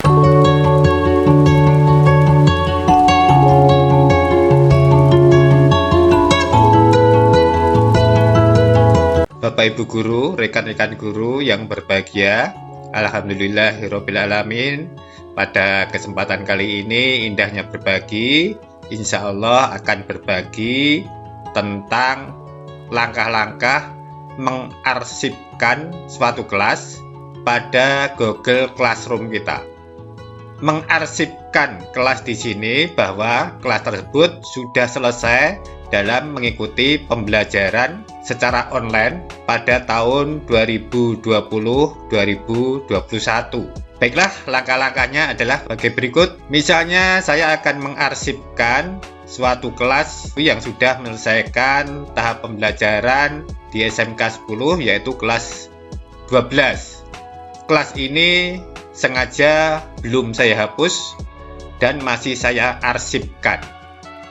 Bapak Ibu guru, rekan-rekan guru yang berbahagia, alhamdulillahirabbil alamin. Pada kesempatan kali ini indahnya berbagi, insya Allah akan berbagi tentang langkah-langkah mengarsipkan suatu kelas pada Google Classroom kita. Mengarsipkan kelas di sini bahwa kelas tersebut sudah selesai dalam mengikuti pembelajaran secara online pada tahun 2020-2021. Baiklah, langkah-langkahnya adalah sebagai berikut. Misalnya saya akan mengarsipkan suatu kelas yang sudah menyelesaikan tahap pembelajaran di SMK 10, yaitu kelas 12. Kelas ini sengaja belum saya hapus dan masih saya arsipkan.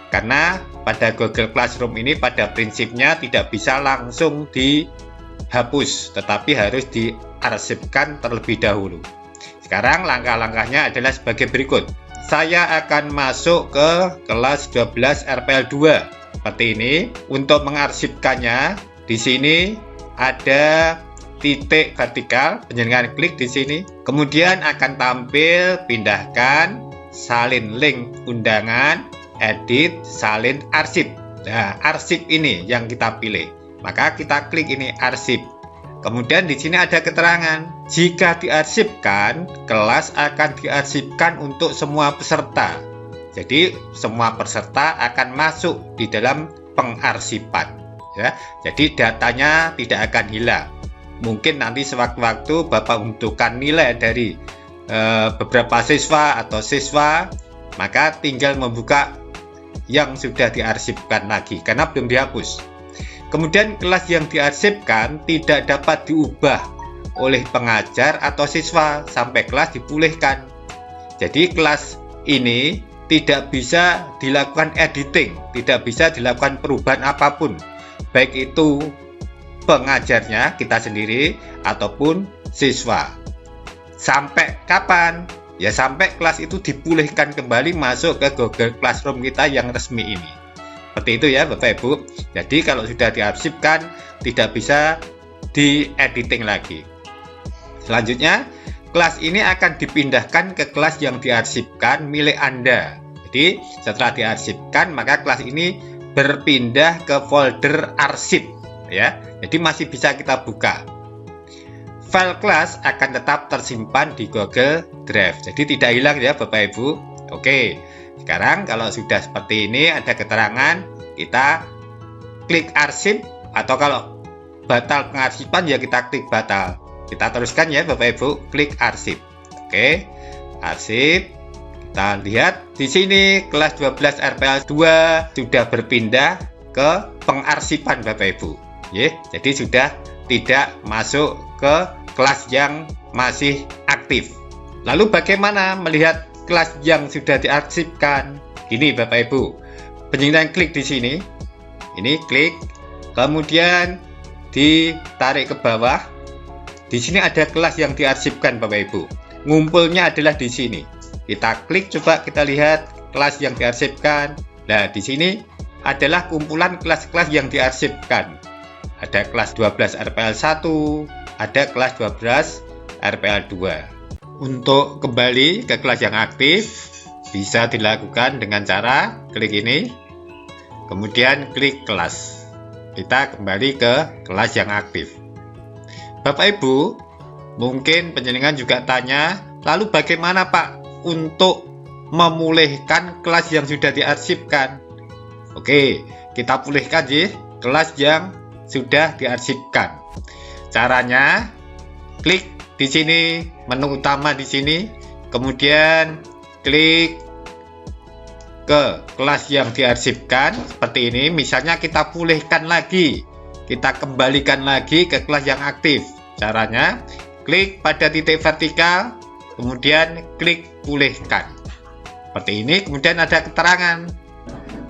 Karena pada Google Classroom ini pada prinsipnya tidak bisa langsung dihapus, tetapi harus diarsipkan terlebih dahulu. Sekarang langkah-langkahnya adalah sebagai berikut. Saya akan masuk ke kelas 12 RPL 2. Seperti ini. Untuk mengarsipkannya, di sini ada titik vertikal, penjenengan klik di sini. Kemudian akan tampil pindahkan, salin link undangan, edit, salin arsip. Nah, arsip ini yang kita pilih. Maka kita klik ini arsip. Kemudian di sini ada keterangan, jika diarsipkan, kelas akan diarsipkan untuk semua peserta. Jadi semua peserta akan masuk di dalam pengarsipan. Ya, jadi datanya tidak akan hilang. Mungkin nanti sewaktu-waktu Bapak membutuhkan nilai dari beberapa siswa atau siswa, maka tinggal membuka yang sudah diarsipkan lagi karena belum dihapus. Kemudian kelas yang diarsipkan tidak dapat diubah oleh pengajar atau siswa sampai kelas dipulihkan. Jadi kelas ini tidak bisa dilakukan editing, tidak bisa dilakukan perubahan apapun, baik itu pengajarnya, kita sendiri, ataupun siswa. Sampai kapan? Ya sampai kelas itu dipulihkan kembali masuk ke Google Classroom kita yang resmi ini. Seperti itu ya Bapak Ibu. Jadi kalau sudah diarsipkan tidak bisa di-editing lagi. Selanjutnya, kelas ini akan dipindahkan ke kelas yang diarsipkan milik Anda. Jadi setelah diarsipkan maka kelas ini berpindah ke folder arsip ya. Jadi masih bisa kita buka. File kelas akan tetap tersimpan di Google Drive. Jadi tidak hilang ya Bapak Ibu. Oke. Sekarang kalau sudah seperti ini ada keterangan, kita klik arsip atau kalau batal pengarsipan ya kita klik batal. Kita teruskan ya Bapak Ibu, klik arsip. Oke. Arsip. Kita lihat di sini kelas 12 RPL 2 sudah berpindah ke pengarsipan Bapak Ibu. Ya, jadi sudah tidak masuk ke kelas yang masih aktif. Lalu bagaimana melihat kelas yang sudah diarsipkan? Ini Bapak Ibu, penjenengan klik di sini. Ini klik, kemudian ditarik ke bawah. Di sini ada kelas yang diarsipkan Bapak Ibu. Ngumpulnya adalah di sini. Kita klik, coba kita lihat kelas yang diarsipkan. Nah, di sini adalah kumpulan kelas-kelas yang diarsipkan. Ada kelas 12 RPL 1, ada kelas 12 RPL 2. Untuk kembali ke kelas yang aktif, bisa dilakukan dengan cara klik ini, kemudian klik kelas. Kita kembali ke kelas yang aktif. Bapak Ibu, mungkin penjenengan juga tanya, lalu bagaimana Pak untuk memulihkan kelas yang sudah diarsipkan? Oke, kita pulihkan ya kelas yang sudah diarsipkan. Caranya, klik di sini, menu utama di sini, kemudian klik ke kelas yang diarsipkan seperti ini. Misalnya kita pulihkan lagi, kita kembalikan lagi ke kelas yang aktif. Caranya, klik pada titik vertikal, kemudian klik pulihkan. Seperti ini, kemudian ada keterangan.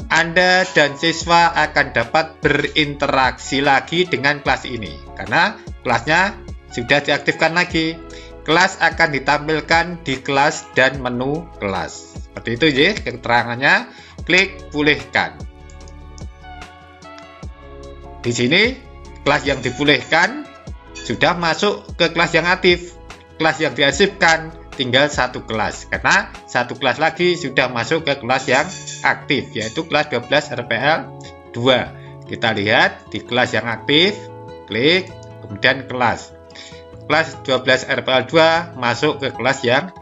Anda dan siswa akan dapat berinteraksi lagi dengan kelas ini karena kelasnya sudah diaktifkan lagi. kelas akan ditampilkan di kelas dan menu kelas. Seperti itu ya keterangannya. Klik pulihkan. Di sini kelas yang dipulihkan sudah masuk ke kelas yang aktif. Kelas yang diarsipkan tinggal satu kelas, karena satu kelas lagi sudah masuk ke kelas yang aktif, yaitu kelas 12 RPL 2. Kita lihat di kelas yang aktif, klik, kemudian kelas 12 RPL 2 masuk ke kelas yang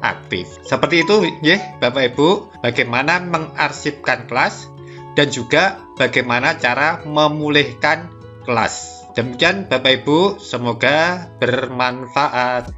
aktif. Seperti itu ya Bapak Ibu, bagaimana mengarsipkan kelas dan juga bagaimana cara memulihkan kelas. Demikian Bapak Ibu, semoga bermanfaat.